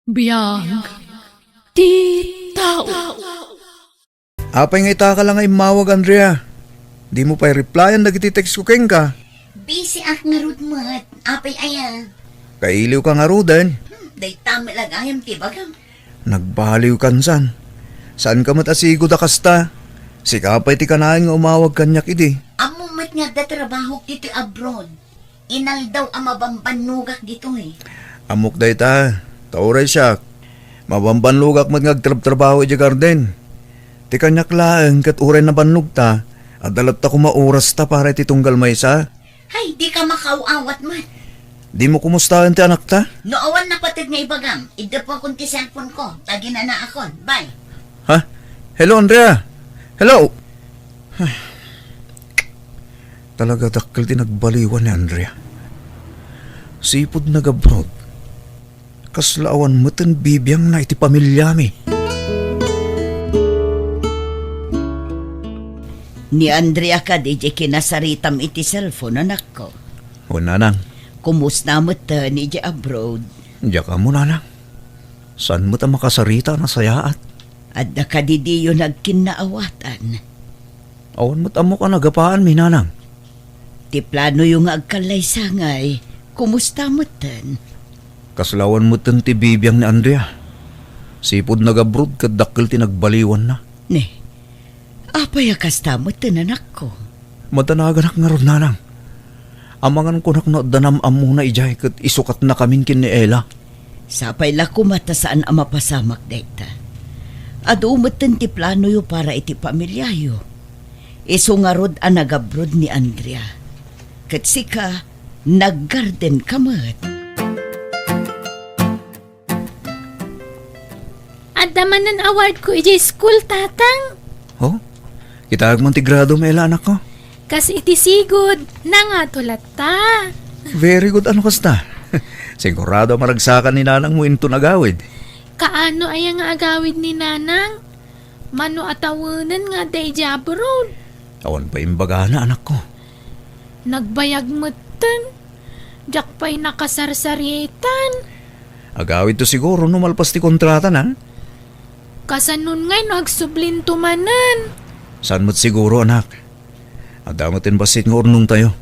Biyag ti tao. Apay nga ita ka lang ay mawag, Andrea. Di mo pa'y replyan dagiti text ko keng ka. Busy ak nga rudmat. Apay aya. Kailiw ka nga rudan. Day tama lang ayam ti bagam. Nagbaliw kansan. Saan ka matasigo da kasta? Si kapay ti kanain nga umawag kanyak idi. Amo mat nga da trabaho dito abroad. Inal daw ang mabambanugak dito eh. Amok day ta. Tauray siya. Mabambanlugak mat ngagtrabaho iti garden. Ti kanyak laeng kat uray na banlug ta. At dalat ta kumauras ta para iti tunggal maysa. Hay, di ka makauawat man. Di mo kumustahan ti anak ta? Noowan na patid nga ibagam. Ida po akong ti cellphone ko. Tagi na na akon. Bye. Ha? Hello, Andrea. Hello. Talaga dakkel ti nagbaliwan ni Andrea. Sipod nag-abroad. Kaslaawan mo ten bibiyang na iti pamilya mi. Ni Andrea ka di kinasaritam iti cellphone anak ko. O nanang, Kumusta mo ta ni abroad? diya ka mo nanang. Saan mo ta makasarita na sayaat? At da ka di diyo nagkinaawatan. Awan mo tamo ka nagapaan mi nanang. Ti plano yung agkalay sangay. Kumusta mo tan? Kaslawan mo ten ti bibiyang ni Andrea. Sipod nag-abroad kat dakkel ti nagbaliwan na. Ne, apay akasta mo tan anak ko. Matanaganak nga ron nanang. Amangan ko nak na danam amuna ijay kat isukat na kamin kin ni Ella. Sapay la kumata saan ang mapasamak dayta. Adu umatan ti plano yo para iti pamilyayo. Iso nga rod ang nag-abroad ni Andrea. Kat sika, nag-garden kamat. Adamanan award ko iti school, tatang. Oh? Kitag man ti grado may Ella anak ko. Kas iti sigod, nangatulad ta. Very good ano kasta. Sigurado maragsakan ni nanang mo into nagawid. Kaano ay nga agawid ni nanang? Mano atawanan nga day abroad. Awan pa imbaga na anak ko. Nagbayag matan. Diyak pa'y nakasarsarietan. Agawid to siguro numalpas ti kontrata na. Kasanon nga'y nagsublin tumanan. Saan mo't siguro anak? Adamotin basit nga urnong tayo.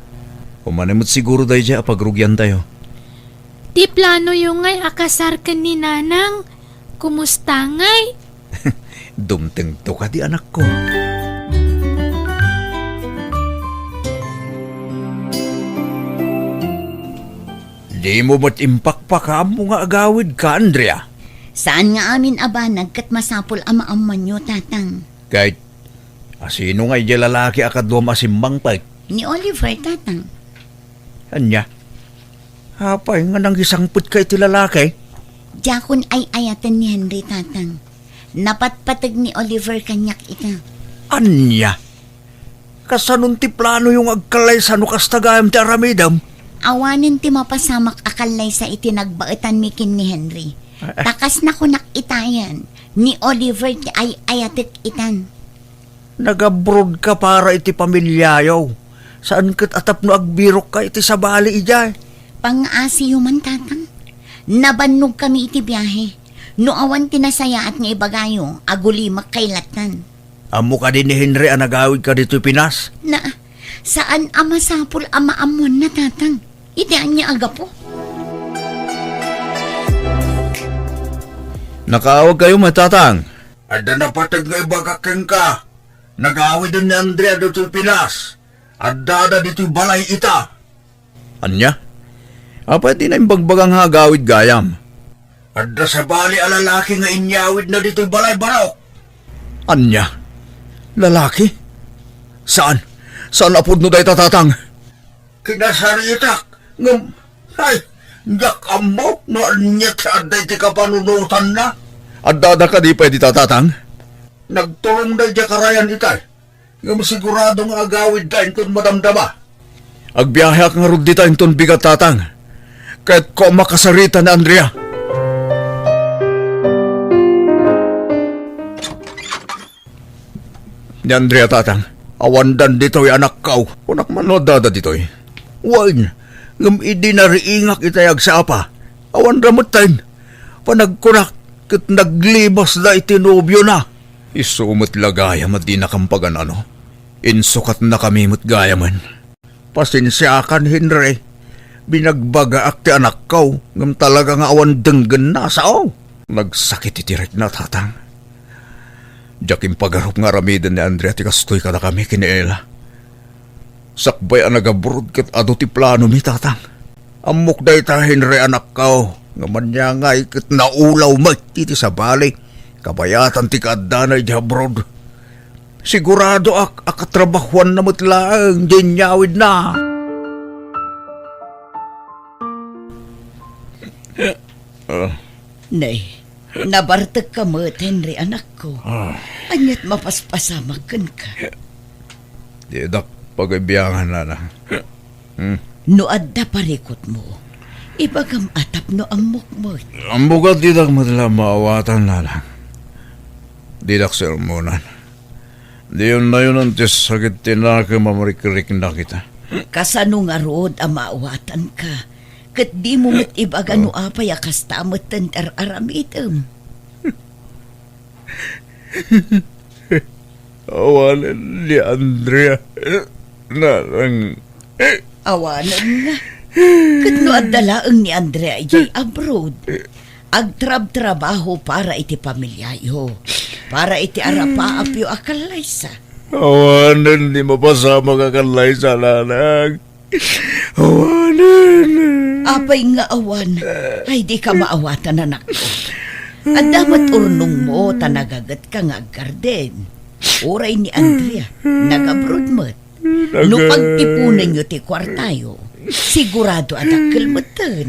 Kumanimot siguro dahi dya pagrugyan tayo. Di plano yung nga'y akasar ka ni nanang. Kumusta nga'y? Dumteng to ka di anak ko. Di mo ba't impakpaka mo nga agawid ka, Andrea? Saan nga amin abanag kat masapol ama-aman nyo, tatang? Kahit asino nga iya lalaki akadwam asimbang pay. Ni Oliver, tatang. Anya? Hapay nga nang isangput ka iti lalaki. Jakon ay ayatan ni Henry, tatang. Napatpatag ni Oliver kanyak ita. Anya? Kasanun ti plano yung agkalay sa nukastagayam ti aramidam? Awanin ti mapasamak akalay sa itinagbaetan mikin ni Henry. Takas na ko nakitayan. Ni Oliver ti ay ayatit itan. Nag-abroad ka para iti pamilyayaw. Saan kat atap no agbirok ka iti sa bali ijay? Pang-asi man, tatang. Nabannog kami iti biyahe. No awan tinasaya at nga ibagayo, agulimak kailatan. Amo ka din ni Henry ang nagawid ka dito Pinas? Na, saan ama sapul ama amon na, tatang? Itian niya aga po. Nakaawag kayo matatang. Ada na patag nga ibagakeng ka. Nagawid din ni Andrea dito Pinas. Ada dito balay ita. Anya? Apa di na imbagbagang hagawid gayam? Ada sa bali alalaki nga inyawid na dito balay barok. Anya? Lalaki? Saan? Saan apod no day tatatang? Kinasaritak. Ngam, ay, yak amok no anyat sa aday ti kapanunutan na. Adada ka di pwede tatatang? Nagtulong day di karayan itay. Ngam sigurado nga agawid ta inton madamdama. Agbiyahe ak nga rod dita inton bigat tatang. Kahit ko makasarita na Andrea. Ni Andrea tatang, awandan dito'y anak kau. Kunak manodada dito'y. Wain, ngam idi na riingak itayag sa apa. Awan ramot tayo. Panagkunak kat naglibas na itinobyo na. Isumot lagayam at di nakampagan ano. Insukat na kami mo't gayaman. Pasensyakan, Henry. Binagbaga ak ti anak ko. Ngam talaga nga awan denggan na sao. Nagsakit itirek na tatang. Jakim pagarup nga ramidan ni Andrea ti kastoy ka na kami kiniela. Sakbay ang nagabrod kat ado ti plano mi tatang. Amok day ta, Henry, anak ko. Nga manya nga kat naulaw mati ti sa bali. Kabayatan ti kadanay di abroad. Sigurado akatrabahuan na matlaang dinyawid na. Nay, nabartag ka mo, Henry, anak ko. Anyat mapaspasamakan ka. Di dak pagabiyangan na na. No adda parikot mo. Ibagam atap no ang mukmot. Ang bugat di dak matla maawatan na lang. Di dak sermonan. Di yun na yun ang sakit tinaka mamarikirik na kita. Kasano nga rood ang maawatan ka. Kat di mo mat ibaga no apay akas tamot tantar aramitem. Awalan ni Andrea. Narang... Awanan nga. Kat no adalaang ni Andrea ay abroad. Agtrab-trabaho para iti pamilyayo. Para iti arapa-apyo akalaysa. Awanan, di mapasama ka kalay sa lalang. Awanan. Apay nga awan, ay di ka maawatan anak ko. At dapat urnong mo, tanagagat ka nga garden. Oray ni Andrea, nag-abroad mo't. No pagtipunan nyo ti kwartayo, sigurado adakil mo'tan.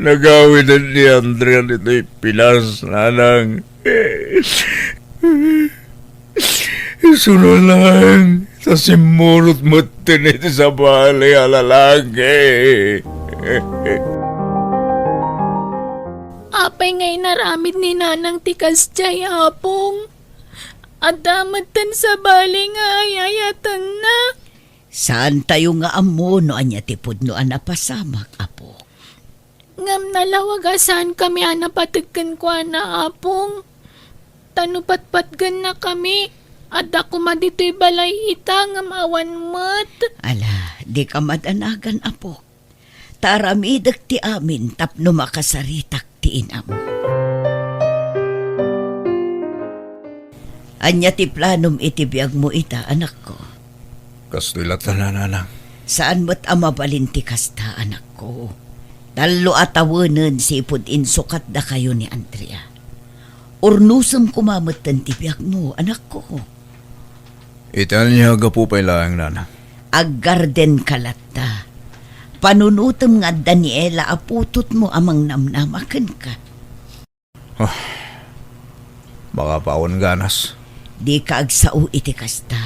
Nagawidan ni Andrea nito'y pilas, nanang. Sunod lang, sa simulot mo tiniti sa balay alalagi. Apay ngay naramid ni nanang tikas jay apong. At damatan sa bali nga ayayatan na. Saan tayo nga amo no anya tipod no anapasamak, apo? Ngam nalawagasan kami anapatagkan ko na apong. Tanupatpatgan na kami. At ako madito'y balay ita ngam awan mat. Ala, di ka madanagan, apo. Taramidak ti amin tapno makasaritak ti inam. Anya ti planom itibiyag mo ita, anak ko. Kastilat na nanang. Saan mo't amabalin ti kasta, anak ko? Talo atawanan sipod insukat da kayo ni Andrea. Urnusam kumamatan ti biyag mo, anak ko. Itan niya po pa'y lang nanang. Aggarden kalata. Panunutom nga Daniela aputot mo amang namnamakan ka. Makapawon ganas. Di ka agsao iti kasta.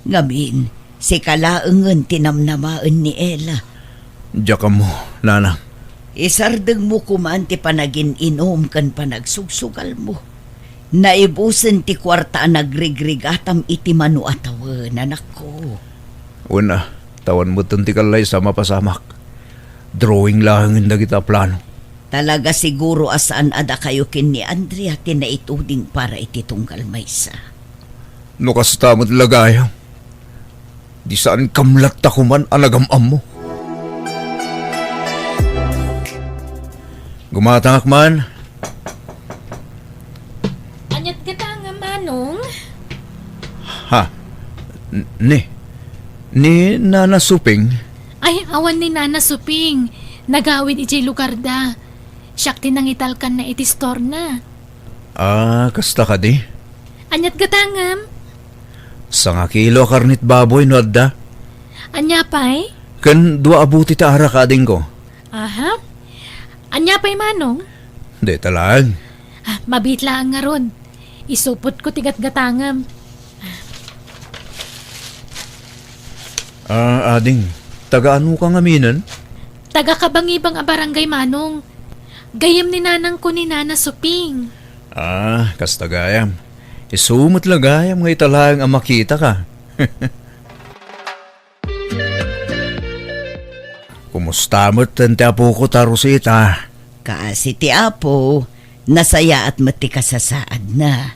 Ngamin, si kalaangan tinamnamaan ni Ella. Diya ka mo, nanang. Isardeng mo kumanti panagin inom kan panagsugsugal mo. Naibusan ti kwarta nagrigrigatam iti manu atawan, anak ko. Una, tawan mo ti kalay sa mapasamak. Drawing lang hindi kita plano. Talaga siguro asaan ada kayo kin ni Andrea tinaituding para iti tunggal maysa. No kastamot lagayam. Di saan kamlat takuman anagamam mo. Gumatangak man. Anyat kita nga manong. Ha? Ni Nana Suping? Ay, awan ni Nana Suping. Nagawid iti lugar da. Siyak tinangitalkan na iti store na. Ah, kasta ka di? Anyat gatangam. Sa nga kilo karnit baboy no adda? Anya pay? Kan dua abuti ta ara kading ko. Aha. Anya pay manong? Di talag. Mabitla ang nga ron. Isupot ko tigat gatangam. Ading, taga-ano ka ngaminan? Taga kabangibang a barangay manong. Gayam ni nanang ko ni Nana Suping. Kasta gayam. Isumot lagayam nga italang ang makita ka. Kumusta mo't tante apo ko tarusita? Kasi ti Apo, nasaya at mati kasasaad na.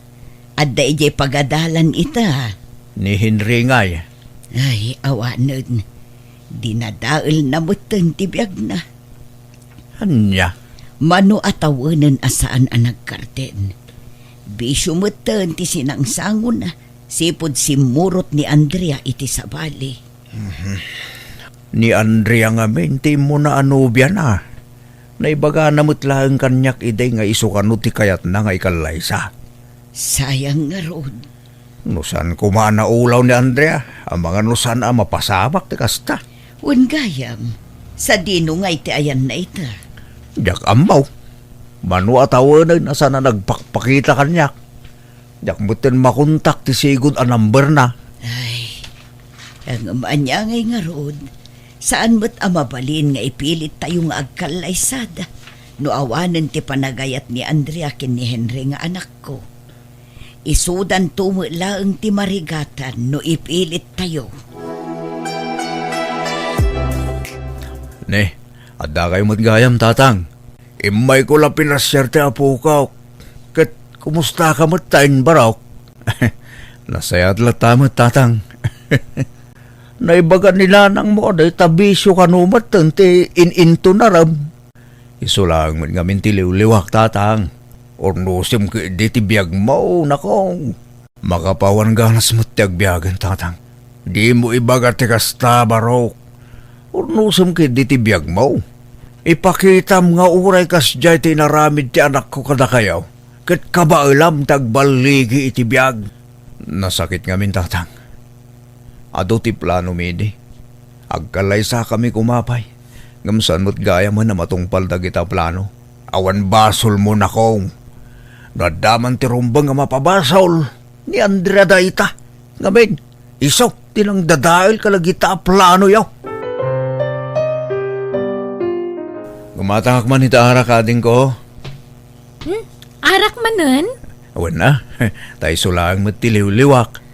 At daijay pagadalan ita. Ni Henry ngay. Ay, awanan. Dinadaal na mutan ti biyag na. Anya? Mano atawanan asaan ang nagkarten. Bisyo mutan ti sinangsangon na. Sipod simurot ni Andrea iti sabali. Ni Andrea nga menti mo na anubya na. Naibaga na mutlaang kanyak iday nga isukano ti kayat na nga ikalaysa. Sayang nga ron. Nusan kumana ulaw ni Andrea, ang mga nusan ang mapasamak ti kasta. Gayam, sa dino nga iti ayan na ita. Diyak amaw. Manu atawanan na sana nagpakpakita kanyak. Diyak mutin makontak ti sigod a number na. Ay, ang amanyangay nga ron. Saan mo't amabalin nga ipilit tayo nga agkalaysada. No awanan ti panagayat ni Andrea ken ni Henry nga anak ko. Isudan tumulaang ti marigatan no ipilit tayo. Ne, adda kayo matgayam tatang. Imay ko lang pinasyerte apo ka. Kat kumusta ka matain baraw? Nasayat lang tamat tatang. Naibagan nila nang mo day tabisyo kanumat ti in-into na ram. Isulang man nga mintiliw-liwak tatang. Ornusim ka di ti biyag mo, nakong. Makapawan ganas mo ti agbiyagan tatang. Di mo ibaga ti kasta barok. Ornusim ka di ti biyag mo. Ipakitam nga uray kas jay ti naramid ti anak ko kada kayaw. Kat kabailam tagbaligi iti biyag. Nasakit nga min tatang. Ado ti plano midi. Agkalaysa kami kumapay. Ngamsan mo't gaya man na matungpal dagita plano. Awan basol mo na kong. Nadaman ti rumbang nga mapabasol. Ni Andrea Daita. Ngamin, isok tinang dadail kalagita plano yaw. Gumatahak man itaara kading ko. Arak manen? Awan na. Tay sulang matiliw-liwak.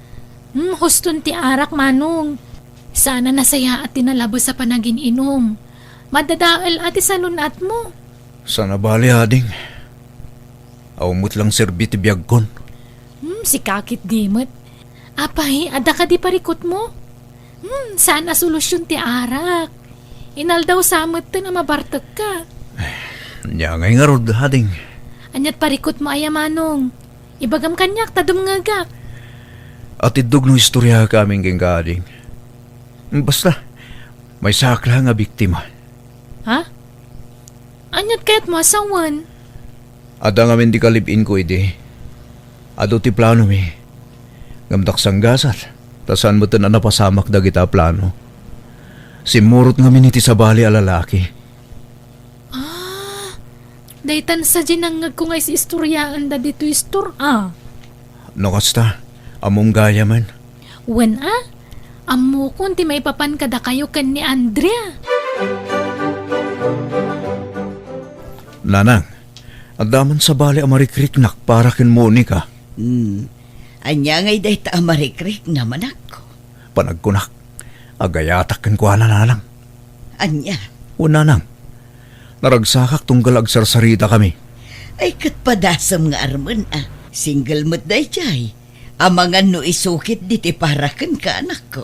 Huston ti arak manong. Sana nasaya at tinalabos sa panagin inom. Madadaal ati sa lunat mo. Sana bali ading. Awmut lang serbi ti biyagkon. Si kakit dimot. Apay, ada ka di parikot mo. Sana solusyon ti arak. Inal daw samot to na mabartag ka. Nya ngay nga rod ading. Anyat parikot mo ayamanong. Ibagam kanyak, tadum ngagak. At idog no istorya kaming kengkading. Basta, may sakla nga biktima. Ha? Anyat kaya't mo asawan? Ada nga di kalipin ko ide. Ado ti plano mi. Ngamdak sanggasat. Tasan mo na napasamak dagita plano. Simurot nga miniti sa bali a lalaki. Daytan sa ginangag ko nga si istoryaan da dito istor No kasta, among gaya man. Wen Amo kun ti may papan kada kayo ken ni Andrea. Nanang, adaman sa bali a marikriknak para ken Monica. Anya ngay dayta amarikrik naman ako. Panagkunak, agayatak ken kuana nanang. Anya, Nanang, naragsakak tunggal agsarsarita kami. ay katpadasam nga arman Single mo't day jay. Amangan no isukit diti parakan ka anak ko.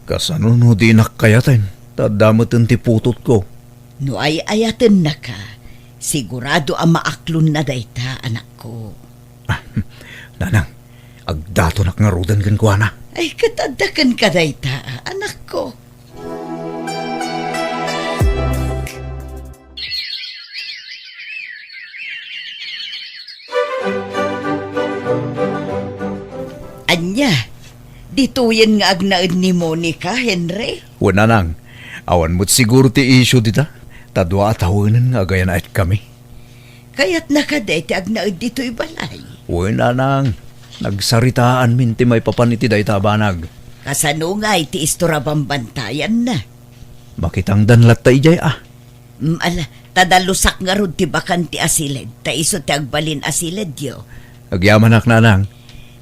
Kasano no di nakkayatin, tadamot ang tiputot ko. No ay ayaten na ka, sigurado ang maaklon na dayta anak ko. Nanang, agdato nakngarudan kan kuana. Ay katadakan ka dayta anak ko. Anya, dituyen nga agnaid ni Monica, Henry. Nanang, awan mo't siguro ti issue dita. Tadwa at tawanan nga gaya na kami. Kaya't nakaday ti agnaid dito'y balay. Nanang, nagsaritaan min ti may papaniti day tabanag. Kasano nga iti istorabang bantayan na. Makitang danlat ta ijay Tadalusak nga rod ti bakan ti asilid. Ta iso ti agbalin asilid yo. Agyaman nanang.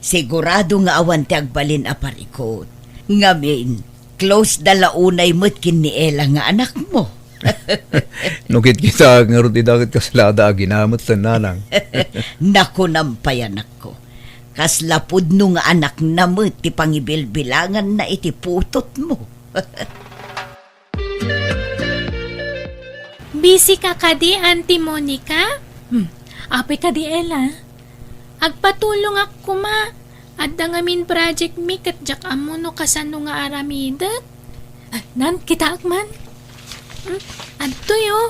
Sigurado nga awan ti agbalin aparikot. Ngamin, close dalaunay mo't kin ni Ella nga anak mo. Nukit kita nga rin idakit kaslada ginamot sa nanang. Naku nampayan ako. Kaslapod nung anak na mo, ti pangibilbilangan na iti putot mo. Busy ka kadi, Auntie Monica? Apoy ka di, Ella. Agpatulong ako ma. At ngamin project mi kat jak amo no kasano nga aramidat. Nan, kita akman. Adto yo.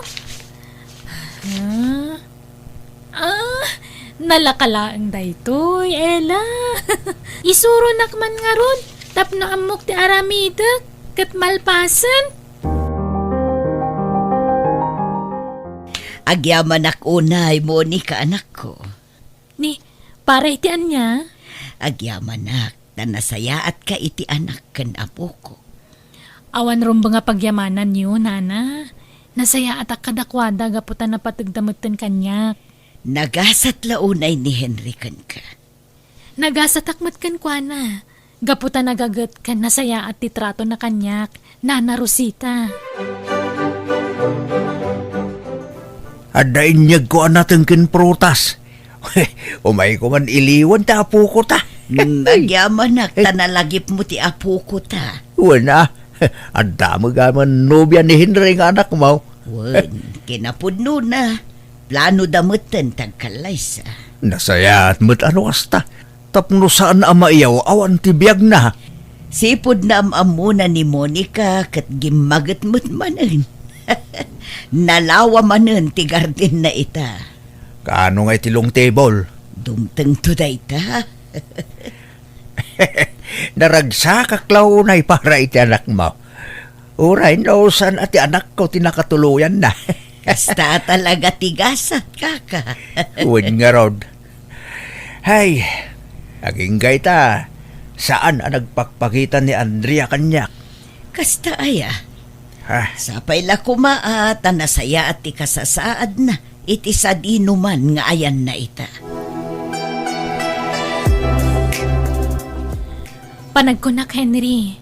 Nalakalaang daytoy, Ella. Isuro nakman nga ron. Tapno amok ti aramidat. Kat malpasan. Agyaman unay, Monica, anak ko. Ni, para itian niya. Agyaman na nasaya at ka iti anak kan apo ko. Awan ron ba nga pagyamanan niyo, nana? Nasaya at akadakwada gaputan na patagdamutan kanyak. Nagasat launay ni Henry kan ka. Nagasatakmat kan kwa na. Gaputan nagagat kan nasaya at titrato na kanyak. Nana Rosita. Adain niyag ko natin kin prutas. Umay ko man iliwan ta apo ko ta. Agyaman tanalagip mo ti apo ko ta. Wala. Ang dami gaman nobya ni Henry nga anak mo. Wen, kinapudno na. Plano damutan tagkalaysa. Nasaya at mo't ano asta. Tapno saan ama iyaw awan tibiyag na. Sipod na amuna ni Monica kat gimagat mo't manan. Nalawa manan ti garden na ita. Kaano nga itilong table? Dumteng to ta. Naragsak klaunay para iti anak mo. Uray nausan at anak ko tinakatuluyan na. Kasta talaga tigasat kaka. Uwin nga rod. Hay, aging ta. Saan ang nagpakpakitan ni Andrea kanyak? Kasta aya. Ha? Sapay la kumaat, nasaya at ikasasaad na. Iti sad inuman nga ayan na ita. Panagkunak, Henry.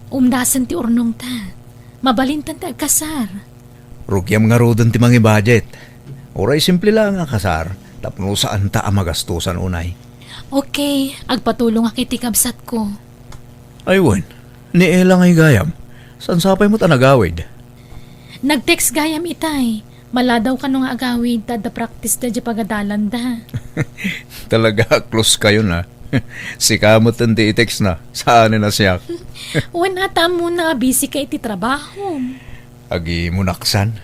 Umdasan ti urnong ta. Mabalintan ta agkasar. Rugyam nga rodon ti mga budget. Uray simple lang ang kasar. Tapno saan ta ang magastusan unay. Okay, agpatulong akiti kabsat ko. Aywan, ni Ella ngay gayam. San sapay mo ta nagawid? Nag-text gayam itay. Maladaw ka nung agawid, tada practice da di pagadalan da. Talaga close kayo na. Si kamot ang di-text na. Saan na siya? Wan ata mo na busy ka iti trabaho. Agi mo naksan.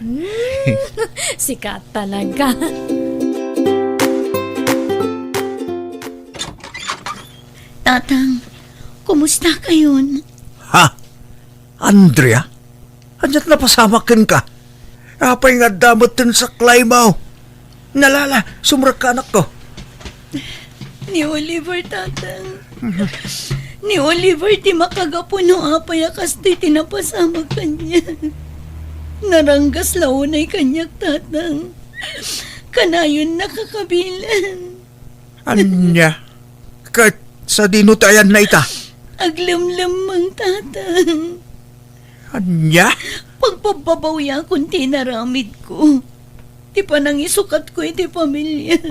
Sikat talaga. Tatang, kumusta kayon? Ha? Andrea? Andiyan na pasamakin ka. Apay nga damot din sa klaimaw. Nalala, sumrak ka anak ko. Ni Oliver, tatang. Ni Oliver, di makagapuno apay akas di tinapasama kanya. Naranggas launay kanyak, tatang. Kanayon nakakabilan. Anya? Kahit sa dinutayan na ita. Aglamlamang, tatang. Anya? Pagpababawya kung tinaramid ko. Di pa nang isukat ko iti pamilya.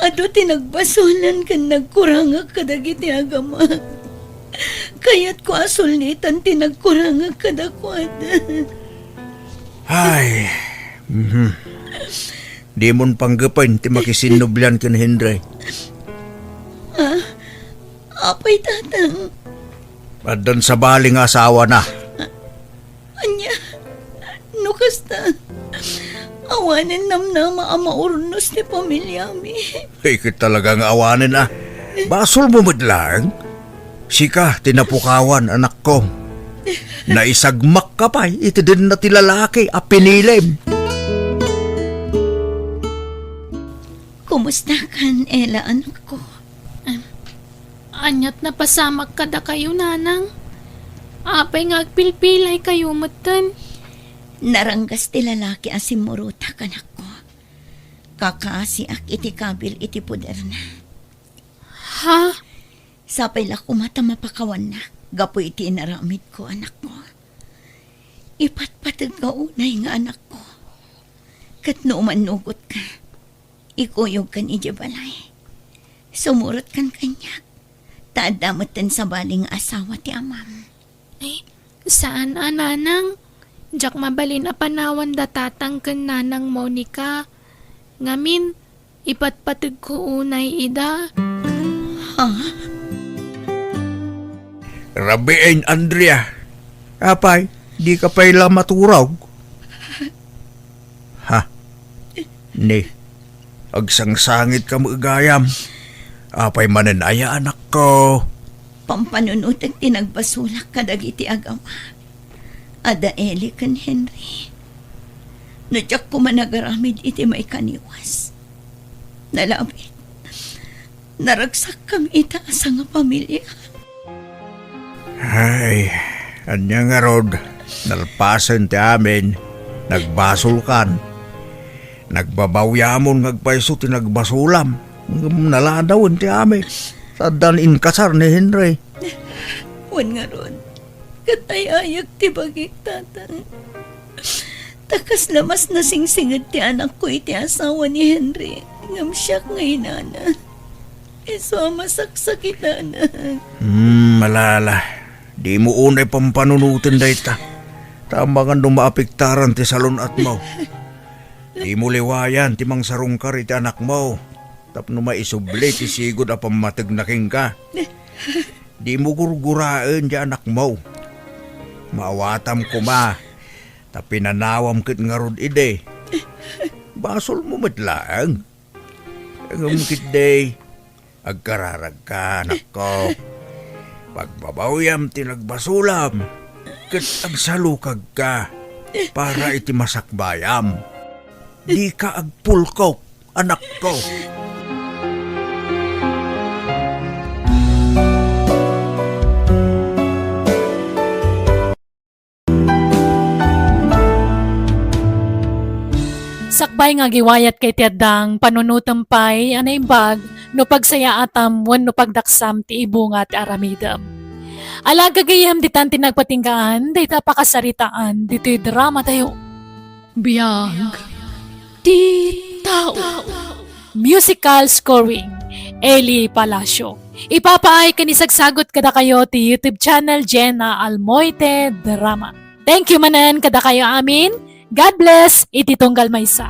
Ado tinagbasulan kan nagkurangag kadagiti agama. Kaya't ko asulnitan tinagkurangag kadakwada. Ay. Di mon panggapain ti makisinublan ken Henry. Apay, tatang. Adan sa baling asawa na. Anya, no kasta. Awanin namnama ang maurnos ni pamilya mi. Ikit talagang awanin ah. Basol mo madlang. Sika, tinapukawan anak ko. Naisagmak ka pa, iti din na tilalaki, apinilim. Kumusta kan, Ella, anak ko? Anyat na pasamak kada kayo, nanang. Apay nga agpilpilay kayo matan. Naranggas ti lalaki asimuruta kanak ko. Kakasi ak iti kabil iti puder na. Ha? Sapay la kumata mapakawan na. Gapo iti inaramid ko, anak ko. Ipatpatag ka unay nga anak ko. Kat numan nugot ka. Ikuyog kan ija balay. Sumurot kan kanyak. Taadamatan sa baling asawa ti amam. Ay, saan nanang? Jak mabalin a panawan da tatang ken nanang Monica. Ngamin, ipatpatag ko unay ida. Ha? Rabiin, Andrea. Apay, di ka pala maturaw. Ha? Ni, agsangsangit ka magayam. Apay mananaya anak ko. Pampanunutag tinagbasulak kadag iti agawa. Ada Eli kan Henry. Nadyak ko managaramid iti may kaniwas. Nalabit. Naragsak kami itaas nga pamilya. Ay, anya nga rod. Nalpasan ti amin. Nagbasulkan. Nagbabawyamon ngagpaiso ti nagbasulam. Naladawon ti amin. Sa danin kasar ni Henry. Wan nga ron. Katayayag ti bagik tatang. Takas lamas na singsingad ti anak ko iti asawa ni Henry. Ngam siyak nga inana. Iso masaksakitan na. Malala. Di mo unay pampanunutin da ita. Tama nga dumaapiktaran ti salon at mo. Di mo liwayan ti mang sarungkar iti anak mo. Tapno maisubli ti sigod a pamatag na king ka. Di mo gurguraan di anak mo. Maawatam ko ma. Tapi nanawam kit nga rod ide. Basol mo matlaang. Ang kit day. Agkararag ka anak ko. Pagbabawyam tinagbasulam. Kat agsalukag ka. Para iti masakbayam. Di ka agpulkok anak ko. Sakbay nga giwayat kay tiadang panunutampay anay bag no pagsaya atam wen no pagdaksam ti ibunga ti aramidam. Alaga gayam ditan tinagpatinggaan dayta pakasaritaan dito'y drama tayo. Biyag ti tao. Musical scoring Eli Palacio. Ipapaay kanisagsagot kada kayo ti YouTube channel Jenna Almoite Drama. Thank you manan kada kayo amin. God bless, iti tunggal maysa.